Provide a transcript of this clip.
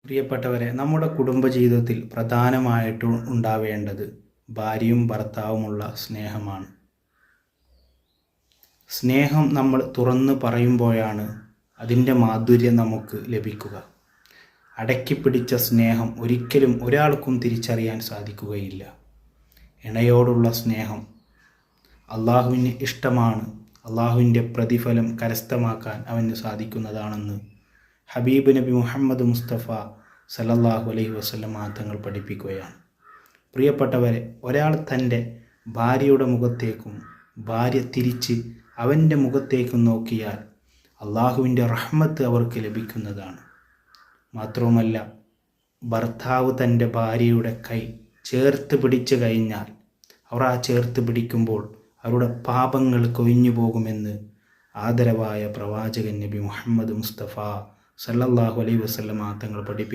പ്രിയപ്പെട്ടവരെ, നമ്മുടെ കുടുംബജീവിതത്തിൽ പ്രധാനമായിട്ടും ഉണ്ടാവേണ്ടത് ഭാര്യയും ഭർത്താവുമുള്ള സ്നേഹമാണ്. സ്നേഹം നമ്മൾ തുറന്ന് പറയുമ്പോഴാണ് അതിൻ്റെ മാധുര്യം നമുക്ക് ലഭിക്കുക. അടക്കിപ്പിടിച്ച സ്നേഹം ഒരിക്കലും ഒരാൾക്കും തിരിച്ചറിയാൻ സാധിക്കുകയില്ല. ഇണയോടുള്ള സ്നേഹം അള്ളാഹുവിന് ഇഷ്ടമാണ്. അള്ളാഹുവിൻ്റെ പ്രതിഫലം കരസ്ഥമാക്കാൻ അവന് സാധിക്കുന്നതാണെന്ന് ഹബീബ് നബി മുഹമ്മദ് മുസ്തഫ സല്ലല്ലാഹു അലൈഹി വസല്ലം തങ്ങൾ പഠിപ്പിക്കുകയാണ്. പ്രിയപ്പെട്ടവരെ, ഒരാൾ തൻ്റെ ഭാര്യയുടെ മുഖത്തേക്കും ഭാര്യ തിരിച്ച് അവൻ്റെ മുഖത്തേക്കും നോക്കിയാൽ അള്ളാഹുവിൻ്റെ റഹ്മത്ത് അവർക്ക് ലഭിക്കുന്നതാണ്. മാത്രവുമല്ല, ഭർത്താവ് തൻ്റെ ഭാര്യയുടെ കൈ ചേർത്ത് പിടിച്ചു കഴിഞ്ഞാൽ അവർ ആ ചേർത്ത് പിടിക്കുമ്പോൾ അവരുടെ പാപങ്ങൾ കൊഴിഞ്ഞു പോകുമെന്ന് ആദരവായ പ്രവാചകൻ നബി മുഹമ്മദ് മുസ്തഫ സല്ലല്ലാഹു അലൈഹി വസല്ലം തങ്ങൾ പഠിപ്പിച്ചു.